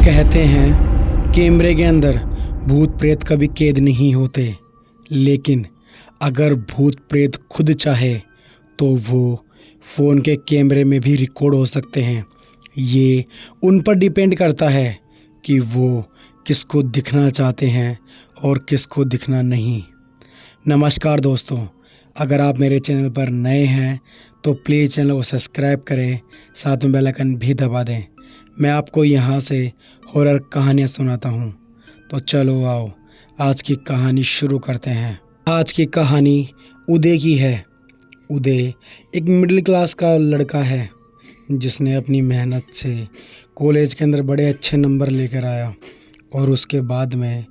कहते हैं कैमरे के अंदर भूत प्रेत कभी कैद नहीं होते, लेकिन अगर भूत प्रेत खुद चाहे तो वो फ़ोन के कैमरे में भी रिकॉर्ड हो सकते हैं। ये उन पर डिपेंड करता है कि वो किसको दिखना चाहते हैं और किसको दिखना नहीं। नमस्कार दोस्तों, अगर आप मेरे चैनल पर नए हैं तो प्लीज़ चैनल को सब्सक्राइब करें, साथ में बेल आइकन भी दबा दें। मैं आपको यहाँ से हॉरर कहानियाँ सुनाता हूँ। तो चलो आओ आज की कहानी शुरू करते हैं। आज की कहानी उदय की है। उदय एक मिडिल क्लास का लड़का है जिसने अपनी मेहनत से कॉलेज के अंदर बड़े अच्छे नंबर लेकर आया और उसके बाद में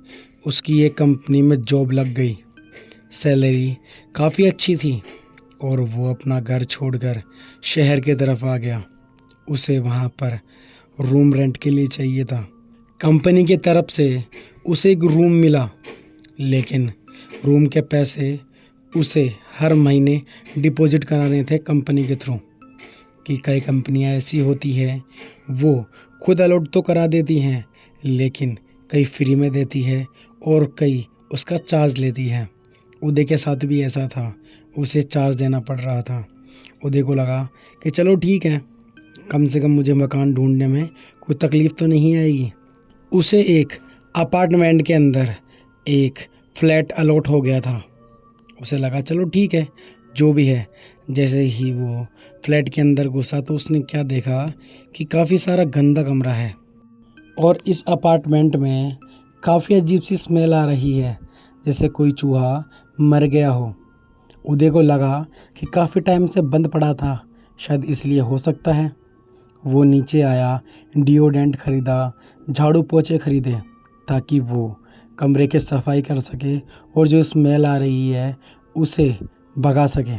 उसकी एक कंपनी में जॉब लग गई। सैलरी काफ़ी अच्छी थी और वो अपना घर छोड़कर शहर की तरफ आ गया। उसे वहाँ पर रूम रेंट के लिए चाहिए था। कंपनी की तरफ से उसे एक रूम मिला, लेकिन रूम के पैसे उसे हर महीने डिपॉजिट कराने थे कंपनी के थ्रू। कि कई कंपनियां ऐसी होती है वो खुद अलॉट तो करा देती हैं, लेकिन कई फ्री में देती है और कई उसका चार्ज लेती है। उदय के साथ भी ऐसा था, उसे चार्ज देना पड़ रहा था। उदय को लगा कि चलो ठीक है, कम से कम मुझे मकान ढूंढने में कोई तकलीफ़ तो नहीं आएगी। उसे एक अपार्टमेंट के अंदर एक फ्लैट अलॉट हो गया था। उसे लगा चलो ठीक है, जो भी है। जैसे ही वो फ्लैट के अंदर घुसा तो उसने क्या देखा कि काफ़ी सारा गंदा कमरा है और इस अपार्टमेंट में काफ़ी अजीब सी स्मेल आ रही है, जैसे कोई चूहा मर गया हो। उदय को लगा कि काफ़ी टाइम से बंद पड़ा था, शायद इसलिए हो सकता है। वो नीचे आया, डिओडेंट ख़रीदा, झाड़ू पोछे ख़रीदे ताकि वो कमरे की सफाई कर सके और जो स्मेल आ रही है उसे भगा सके।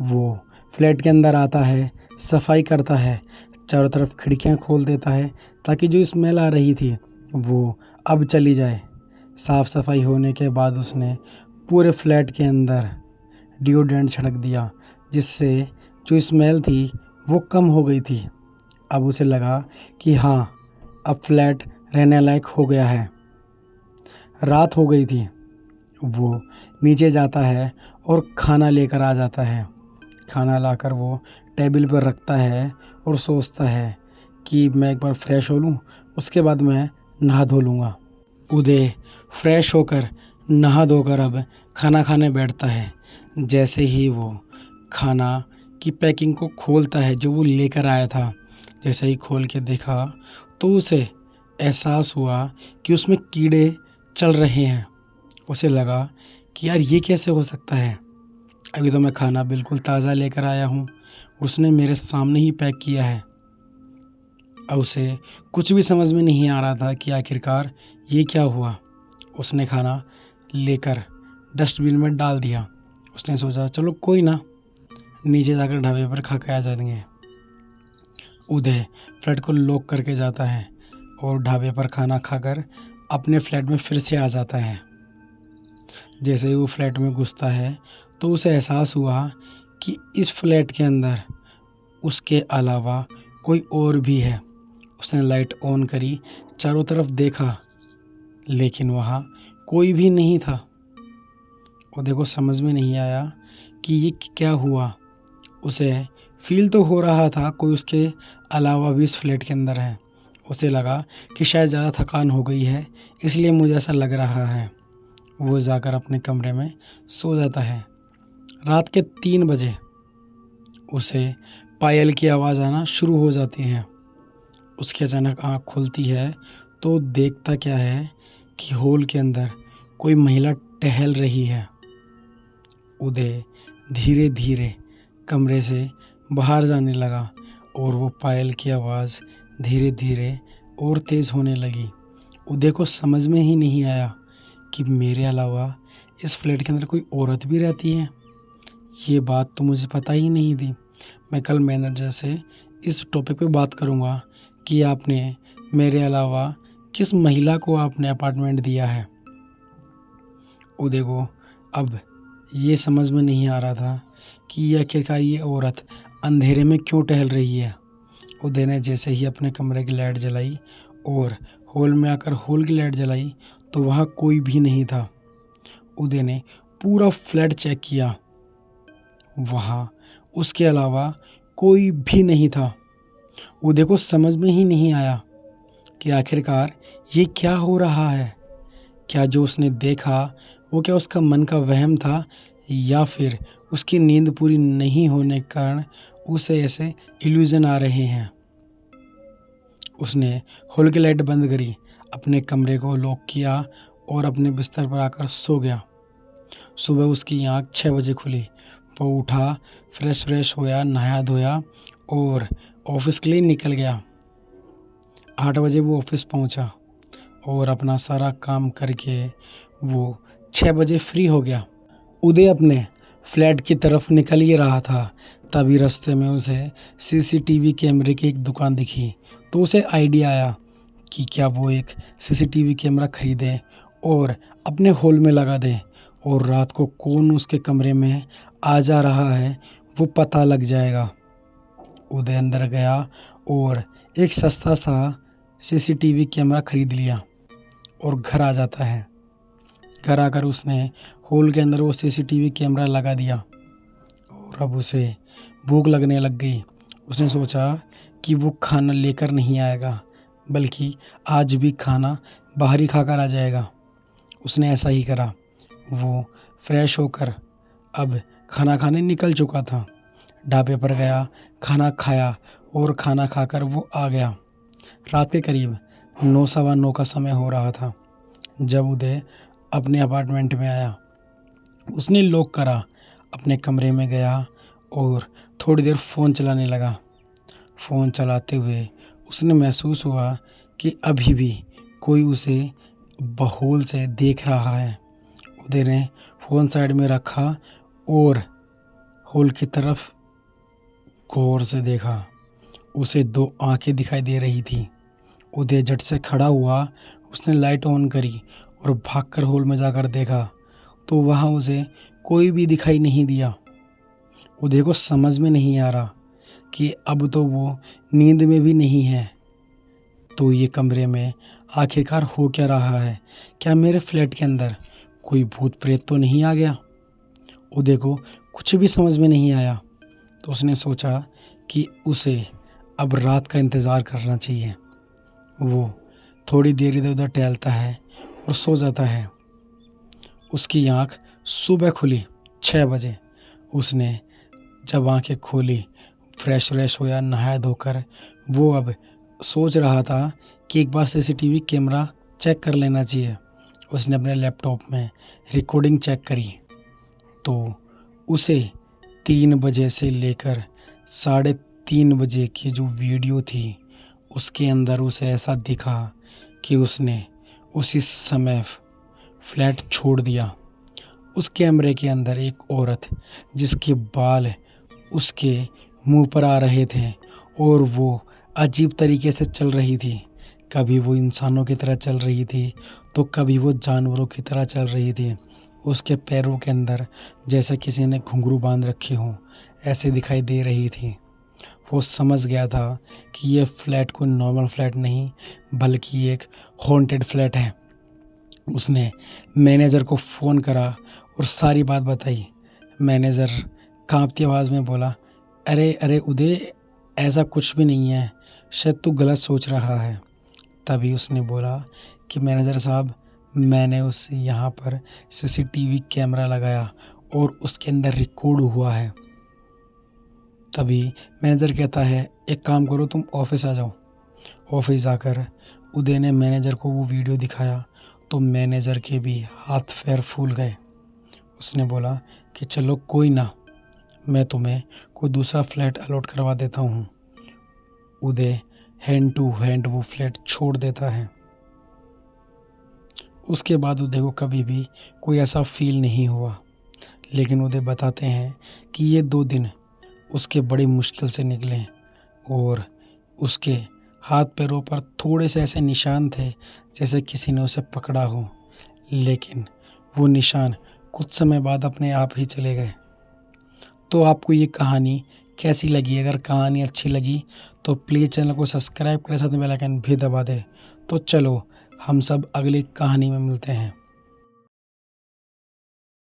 वो फ्लैट के अंदर आता है, सफाई करता है, चारों तरफ खिड़कियां खोल देता है ताकि जो स्मेल आ रही थी वो अब चली जाए। साफ़ सफाई होने के बाद उसने पूरे फ्लैट के अंदर डिओड्रेंट छिड़क दिया, जिससे जो स्मेल थी वो कम हो गई थी। अब उसे लगा कि हाँ, अब फ्लैट रहने लायक हो गया है। रात हो गई थी। वो नीचे जाता है और खाना लेकर आ जाता है। खाना लाकर वो टेबल पर रखता है और सोचता है कि मैं एक बार फ्रेश हो लूँ, उसके बाद मैं नहा धो लूँगा। उदय फ्रेश होकर नहा धोकर अब खाना खाने बैठता है। जैसे ही वो खाना की पैकिंग को खोलता है जो वो लेकर आया था, जैसे ही खोल के देखा तो उसे एहसास हुआ कि उसमें कीड़े चल रहे हैं। उसे लगा कि यार ये कैसे हो सकता है, अभी तो मैं खाना बिल्कुल ताज़ा लेकर आया हूँ, उसने मेरे सामने ही पैक किया है। अब उसे कुछ भी समझ में नहीं आ रहा था कि आखिरकार ये क्या हुआ। उसने खाना लेकर डस्टबिन में डाल दिया। उसने सोचा चलो कोई ना, नीचे जाकर ढाबे पर खा के आ जाएंगे। उदय फ्लैट को लॉक करके जाता है और ढाबे पर खाना खाकर अपने फ्लैट में फिर से आ जाता है। जैसे ही वो फ्लैट में घुसता है तो उसे एहसास हुआ कि इस फ्लैट के अंदर उसके अलावा कोई और भी है। उसने लाइट ऑन करी, चारों तरफ देखा, लेकिन वहाँ कोई भी नहीं था। उदय को समझ में नहीं आया कि ये क्या हुआ। उसे फील तो हो रहा था कोई उसके अलावा भी इस फ्लैट के अंदर है। उसे लगा कि शायद ज़्यादा थकान हो गई है, इसलिए मुझे ऐसा लग रहा है। वो जाकर अपने कमरे में सो जाता है। रात के 3 बजे उसे पायल की आवाज़ आना शुरू हो जाती है। उसकी अचानक आँख खुलती है तो देखता क्या है कि हॉल के अंदर कोई महिला टहल रही है। उदय धीरे धीरे कमरे से बाहर जाने लगा और वो पायल की आवाज़ धीरे धीरे और तेज़ होने लगी। उदय को समझ में ही नहीं आया कि मेरे अलावा इस फ्लैट के अंदर कोई औरत भी रहती है। ये बात तो मुझे पता ही नहीं थी। मैं कल मैनेजर से इस टॉपिक पे बात करूँगा कि आपने मेरे अलावा किस महिला को आपने अपार्टमेंट दिया है। उदय को अब ये समझ में नहीं आ रहा था कि ये आखिरकार ये औरत अंधेरे में क्यों टहल रही है। उदय ने जैसे ही अपने कमरे की लाइट जलाई और हॉल में आकर हॉल की लाइट जलाई तो वहाँ कोई भी नहीं था। उदय ने पूरा फ्लैट चेक किया, वहाँ उसके अलावा कोई भी नहीं था। उदय को समझ में ही नहीं आया कि आखिरकार ये क्या हो रहा है। क्या जो उसने देखा वो क्या उसका मन का वहम था या फिर उसकी नींद पूरी नहीं होने के कारण उसे ऐसे इल्यूजन आ रहे हैं। उसने हॉल की लाइट बंद करी, अपने कमरे को लॉक किया और अपने बिस्तर पर आकर सो गया। सुबह उसकी आँख 6 बजे खुली। वो उठा, फ्रेश होया, नहाया धोया और ऑफिस के लिए निकल गया। 8 बजे वो ऑफिस पहुंचा और अपना सारा काम करके वो 6 बजे फ्री हो गया। उदय अपने फ्लैट की तरफ निकल ही रहा था, तभी रास्ते में उसे सीसीटीवी कैमरे की एक दुकान दिखी। तो उसे आइडिया आया कि क्या वो एक सीसीटीवी कैमरा खरीदे और अपने हॉल में लगा दे और रात को कौन उसके कमरे में आ जा रहा है वो पता लग जाएगा। उदय अंदर गया और एक सस्ता सा सीसीटीवी कैमरा खरीद लिया और घर आ जाता है। घर आकर उसने हॉल के अंदर वो सीसीटीवी कैमरा लगा दिया और अब उसे भूख लगने लग गई। उसने सोचा कि वो खाना लेकर नहीं आएगा, बल्कि आज भी खाना बाहर ही खाकर आ जाएगा। उसने ऐसा ही करा। वो फ्रेश होकर अब खाना खाने निकल चुका था। ढाबे पर गया, खाना खाया और खाना खाकर वो आ गया। रात के करीब 9 सवा 9 का समय हो रहा था जब उदय अपने अपार्टमेंट में आया। उसने लॉक करा, अपने कमरे में गया और थोड़ी देर फ़ोन चलाने लगा। फ़ोन चलाते हुए उसने महसूस हुआ कि अभी भी कोई उसे बहौल से देख रहा है। उदय ने फ़ोन साइड में रखा और हॉल की तरफ गौर से देखा। उसे 2 आंखें दिखाई दे रही थी। उदय झट से खड़ा हुआ, उसने लाइट ऑन करी और भागकर हॉल में जाकर देखा तो वहाँ उसे कोई भी दिखाई नहीं दिया। उदय को समझ में नहीं आ रहा कि अब तो वो नींद में भी नहीं है, तो ये कमरे में आखिरकार हो क्या रहा है। क्या मेरे फ्लैट के अंदर कोई भूत प्रेत तो नहीं आ गया। उदय को कुछ भी समझ में नहीं आया, तो उसने सोचा कि उसे अब रात का इंतज़ार करना चाहिए। वो थोड़ी देर इधर उधर टहलता है और सो जाता है। उसकी आँख सुबह खुली 6 बजे। उसने जब आंखें खोली, फ्रेश होया, नहाया धोकर वो अब सोच रहा था कि एक बार सीसीटीवी कैमरा चेक कर लेना चाहिए। उसने अपने लैपटॉप में रिकॉर्डिंग चेक करी तो उसे 3 बजे से लेकर 3:30 बजे की जो वीडियो थी उसके अंदर उसे ऐसा दिखा कि उसने उसी समय फ्लैट छोड़ दिया। उस कैमरे के अंदर एक औरत जिसके बाल उसके मुंह पर आ रहे थे और वो अजीब तरीके से चल रही थी। कभी वो इंसानों की तरह चल रही थी तो कभी वो जानवरों की तरह चल रही थी। उसके पैरों के अंदर जैसे किसी ने घुंघरू बांध रखे हों ऐसे दिखाई दे रही थी। वो समझ गया था कि ये फ्लैट कोई नॉर्मल फ्लैट नहीं बल्कि एक हॉन्टेड फ्लैट है। उसने मैनेजर को फ़ोन करा और सारी बात बताई। मैनेजर कांपती आवाज़ में बोला, अरे उदय, ऐसा कुछ भी नहीं है, शायद तू गलत सोच रहा है। तभी उसने बोला कि मैनेजर साहब, मैंने उस यहाँ पर सीसीटीवी कैमरा लगाया और उसके अंदर रिकॉर्ड हुआ है। तभी मैनेजर कहता है, एक काम करो, तुम ऑफिस आ जाओ। ऑफिस आकर उदय ने मैनेजर को वो वीडियो दिखाया तो मैनेजर के भी हाथ पैर फूल गए। उसने बोला कि चलो कोई ना, मैं तुम्हें कोई दूसरा फ्लैट अलॉट करवा देता हूँ। उदय हैंड टू हैंड वो फ्लैट छोड़ देता है। उसके बाद उदय को कभी भी कोई ऐसा फील नहीं हुआ। लेकिन उदय बताते हैं कि ये 2 दिन उसके बड़ी मुश्किल से निकले और उसके हाथ पैरों पर थोड़े से ऐसे निशान थे जैसे किसी ने उसे पकड़ा हो, लेकिन वो निशान कुछ समय बाद अपने आप ही चले गए। तो आपको ये कहानी कैसी लगी। अगर कहानी अच्छी लगी तो प्लीज़ चैनल को सब्सक्राइब करें, साथ में बेल आइकन भी दबा दें। तो चलो हम सब अगली कहानी में मिलते हैं।